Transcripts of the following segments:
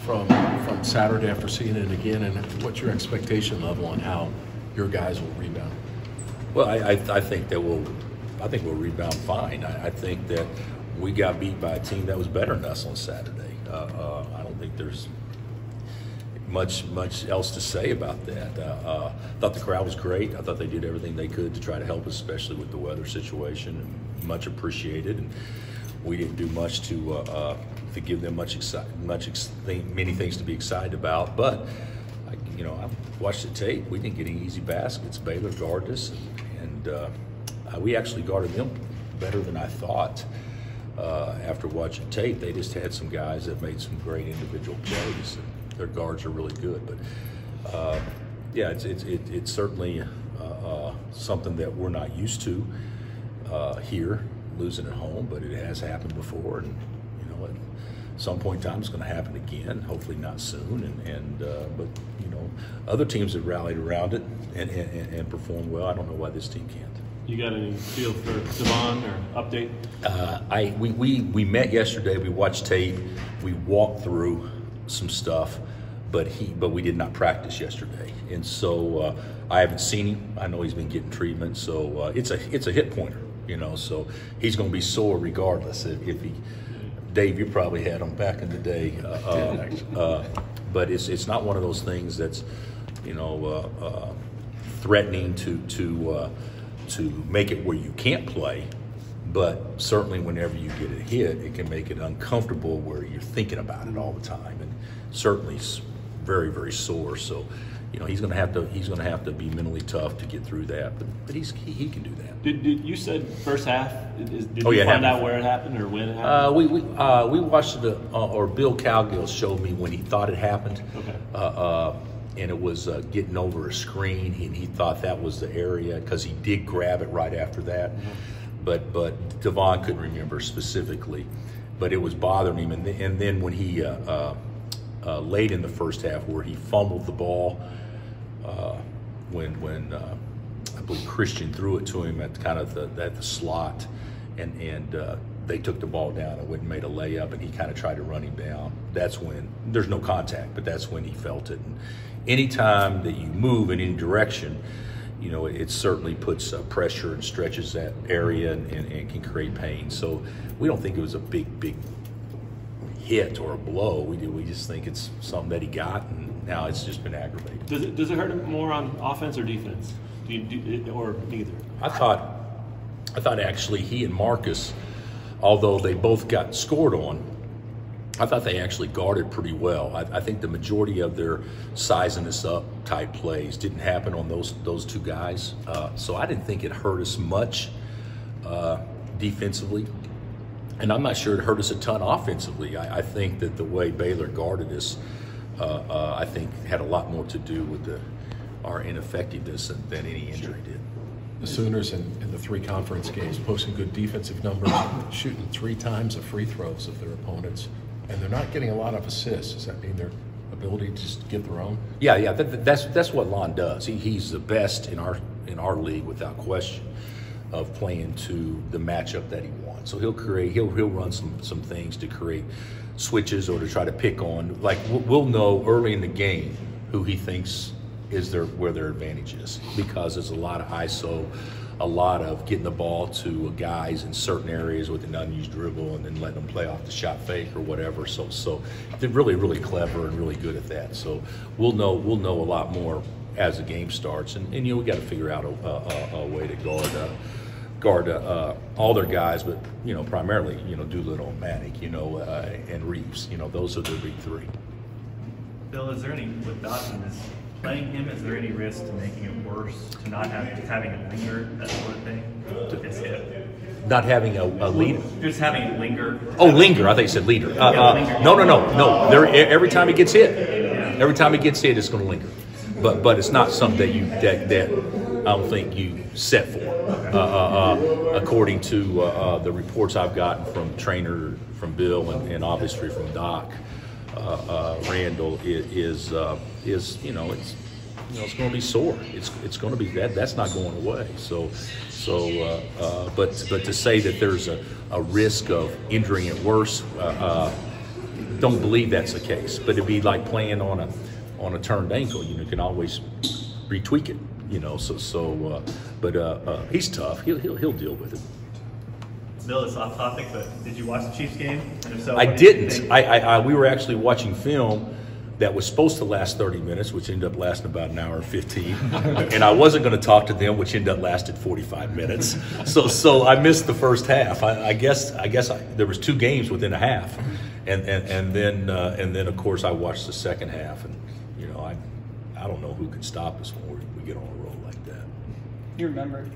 from Saturday after seeing it again, and what's your expectation level on how your guys will rebound? Well, I think that we'll rebound fine. I think that we got beat by a team that was better than us on Saturday. I don't think there's much else to say about that. I thought the crowd was great. I thought they did everything they could to try to help us, especially with the weather situation, and much appreciated. And we didn't do much to give them many things to be excited about. But I watched the tape. We didn't get any easy baskets. Baylor guarded us, and we actually guarded them better than I thought. After watching tape, they just had some guys that made some great individual plays. Their guards are really good, but yeah, it's certainly something that we're not used to here, losing at home. But it has happened before, and at some point in time it's going to happen again. Hopefully not soon. But other teams have rallied around it and performed well. I don't know why this team can't. You got any feel for Devon or update? We met yesterday. We watched tape. We walked through some stuff, but we did not practice yesterday, and so I haven't seen him. I know he's been getting treatment, so it's a hit pointer, so he's going to be sore regardless. If he, Dave, you probably had him back in the day, but it's not one of those things that's threatening to make it where you can't play. But certainly whenever you get a hit, it can make it uncomfortable where you're thinking about it all the time, and certainly it's very, very sore. So, he's going to have to be mentally tough to get through that. But he can do that. Did you said first half? Did you find out where it happened or when it happened? We watched it, or Bill Cowgill showed me when he thought it happened. Okay. And it was getting over a screen, and he thought that was the area because he did grab it right after that. Mm-hmm. But Devon couldn't remember specifically, but it was bothering him. And then when he late in the first half, where he fumbled the ball, when I believe Christian threw it to him at kind of the slot, and they took the ball down and went and made a layup, and he kind of tried to run him down. That's when there's no contact, but that's when he felt it. And anytime that you move in any direction, it certainly puts pressure and stretches that area and can create pain. So we don't think it was a big hit or a blow. We just think it's something that he got, and now it's just been aggravated. Does it hurt him more on offense or defense? Or neither? I thought actually he and Marcus, although they both got scored on, I thought they actually guarded pretty well. I think the majority of their sizing us up type plays didn't happen on those two guys. So I didn't think it hurt us much defensively. And I'm not sure it hurt us a ton offensively. I think that the way Baylor guarded us, I think had a lot more to do with our ineffectiveness than any injury did. The Sooners in the 3 conference games posting good defensive numbers, shooting 3 times the free throws of their opponents. And they're not getting a lot of assists. Does that mean their ability to just get their own? Yeah. That's what Lon does. He's the best in our league without question of playing to the matchup that he wants. So he'll run some things to create switches or to try to pick on. Like we'll know early in the game who he thinks where their advantage is, because there's a lot of ISO, a lot of getting the ball to guys in certain areas with an unused dribble and then letting them play off the shot fake or whatever. So they're really, really clever and really good at that. So we'll know a lot more as the game starts, and we got to figure out a way to guard all their guys, but primarily Doolittle, Manick, and Reeves. Those are the big 3. Bill, is there any, with Dotson playing him, is there any risk to making it worse, to not having it linger, that sort of thing? His hit. Not having a lead? Just having it linger. Oh, linger. I think you said leader. No. Every time he gets hit, it's going to linger. But it's not something that I don't think you set for. According to the reports I've gotten from trainer, from Bill, and obviously from Doc, Randall is it's going to be sore. It's going to be that's not going away. But to say that there's a risk of injuring it worse, don't believe that's the case. But it'd be like playing on a turned ankle. You can always retweak it. But he's tough. He'll deal with it. Bill, it's off topic, but did you watch the Chiefs game? And if so, I didn't. We were actually watching film that was supposed to last 30 minutes, which ended up lasting about an hour and 15. And I wasn't going to talk to them, which ended up lasting 45 minutes. So I missed the first half. I guess there was 2 games within a half, and then of course I watched the second half, and I don't know who can stop us when we get on a roll like that. You remember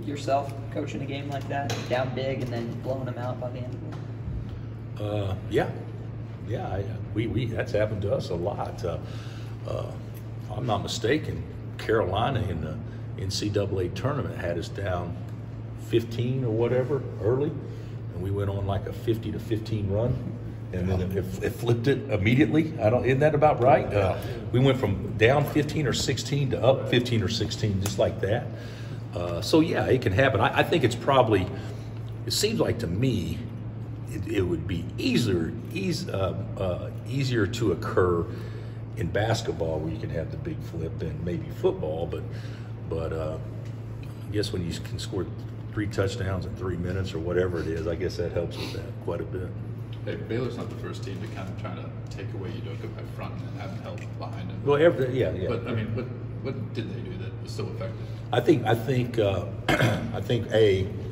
yourself coaching a game like that, down big and then blowing them out by the end of it? Yeah. We that's happened to us a lot. If I'm not mistaken, Carolina in the NCAA tournament had us down 15 or whatever early, and we went on like a 50-15 run, and then it flipped it immediately. Isn't that about right? We went from down 15 or 16 to up 15 or 16, just like that. So yeah, it can happen. I think it's probably. It seems like to me. It would be easier to occur in basketball, where you can have the big flip, and maybe football, but I guess when you can score 3 touchdowns in 3 minutes or whatever it is, I guess that helps with that quite a bit. Hey, Baylor's not the first team to kind of try to take away Udoka by front and have help behind him. Well, yeah. But I mean, what did they do that was so effective? I think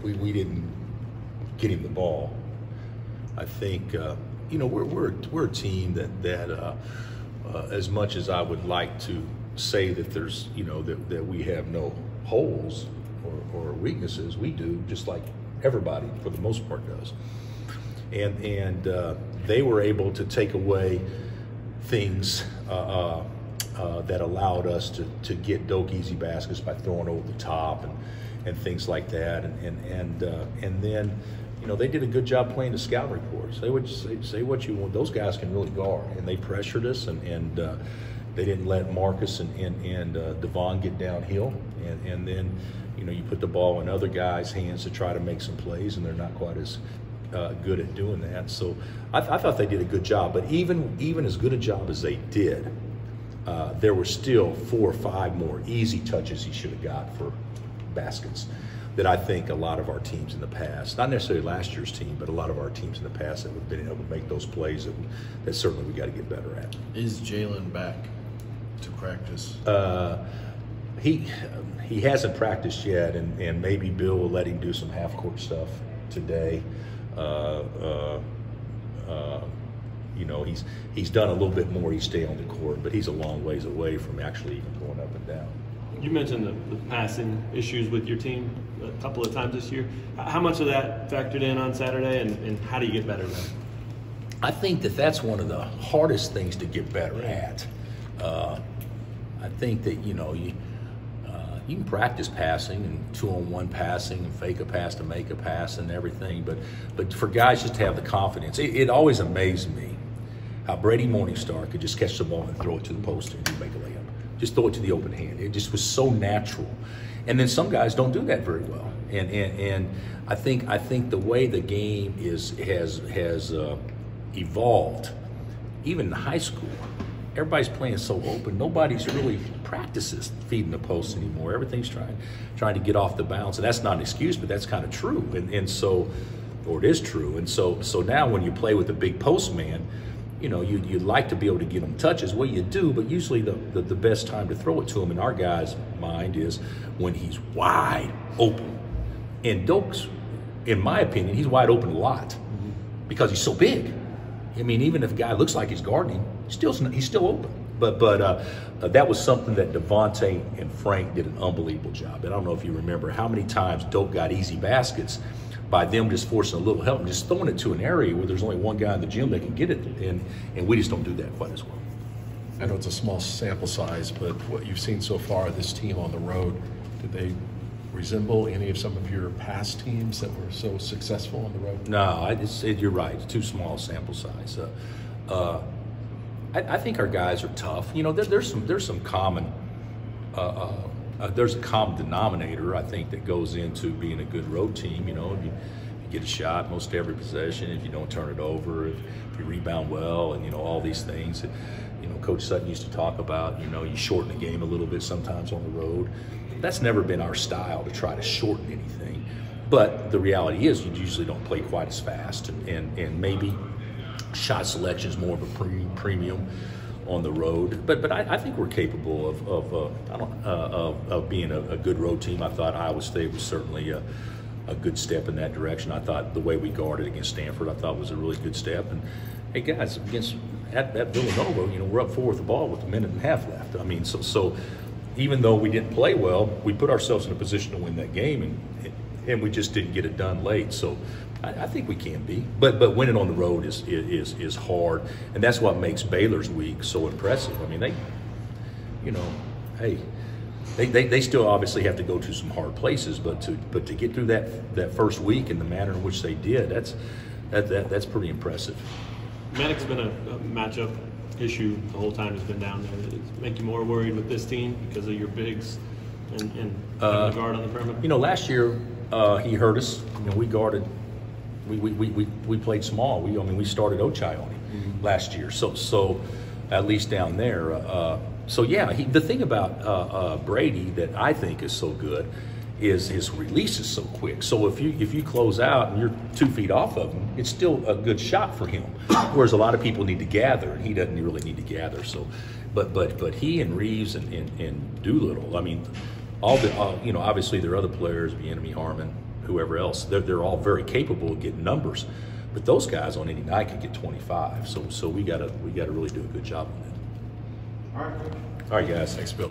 we didn't get him the ball. I think we're a team that as much as I would like to say that there's that we have no holes or weaknesses, we do, just like everybody for the most part does. And they were able to take away things that allowed us to get Doak easy baskets by throwing over the top and things like that, and then. They did a good job playing the scout reports. They would say what you want. Those guys can really guard, and they pressured us, and they didn't let Marcus and Devon get downhill. And then, you put the ball in other guys' hands to try to make some plays, and they're not quite as good at doing that. So I thought they did a good job. But even as good a job as they did, there were still 4 or 5 more easy touches he should have got for baskets that I think a lot of our teams in the past, not necessarily last year's team, but a lot of our teams in the past that have been able to make those plays that certainly we got to get better at. Is Jalen back to practice? He hasn't practiced yet, and maybe Bill will let him do some half-court stuff today. He's done a little bit more each day on the court, but he's a long ways away from actually even going up and down. You mentioned the passing issues with your team a couple of times this year. How much of that factored in on Saturday, and how do you get better at that? I think that's one of the hardest things to get better at. I think that you can practice passing and 2-on-1 passing and fake a pass to make a pass and everything, but for guys just to have the confidence, it always amazed me how Brady Morningstar could just catch the ball and throw it to the post and make a layup. Just throw it to the open hand. It just was so natural. And then some guys don't do that very well. And I think the way the game has evolved, even in high school, everybody's playing so open. Nobody's really practices feeding the post anymore. Everything's trying to get off the bounce, and that's not an excuse, but that's kind of true. And so, or it is true. And so now when you play with a big post man, you'd like to be able to get them touches. Well, you do, but usually the best time to throw it to him in our guy's mind is when he's wide open. And Doak's, in my opinion, he's wide open a lot because he's so big. I mean, even if a guy looks like he's guarding him, he's still open. But that was something that Devontae and Frank did an unbelievable job. And I don't know if you remember how many times Doak got easy baskets by them just forcing a little help and just throwing it to an area where there's only one guy in the gym that can get it, and we just don't do that quite as well. I know it's a small sample size, but what you've seen so far of this team on the road, did they resemble any of some of your past teams that were so successful on the road? No, you're right. It's too small a sample size. I think our guys are tough. There's some common. There's a common denominator, I think, that goes into being a good road team. you get a shot most every possession, if you don't turn it over, if you rebound well, and all these things. Coach Sutton used to talk about, you shorten the game a little bit sometimes on the road. That's never been our style, to try to shorten anything. But the reality is, you usually don't play quite as fast, and maybe shot selection is more of a premium on the road. But I think we're capable of being a good road team. I thought Iowa State was certainly a good step in that direction. I thought the way we guarded against Stanford, I thought was a really good step. And hey guys, at Villanova, we're up 4 with the ball with a minute and a half left. I mean, so even though we didn't play well, we put ourselves in a position to win that game, and we just didn't get it done late. So I think we can be, but winning on the road is hard, and that's what makes Baylor's week so impressive. I mean, they still obviously have to go to some hard places, but to get through that first week in the manner in which they did, that's pretty impressive. Manic's been a matchup issue the whole time he's been down there. Does it make you more worried with this team because of your bigs and having a guard on the perimeter? Last year he hurt us. We guarded. We played small. We started Ochai on him last year. So at least down there. So yeah, the thing about Brady that I think is so good is his release is so quick. So if you close out and you're 2 feet off of him, it's still a good shot for him. Whereas a lot of people need to gather, and he doesn't really need to gather. So, but he and Reeves and Doolittle. I mean, obviously there are other players, Bieniemy, Harmon, whoever else. They're all very capable of getting numbers, but those guys on any night can get 25. So we gotta really do a good job on that. All right, guys. Thanks, Bill.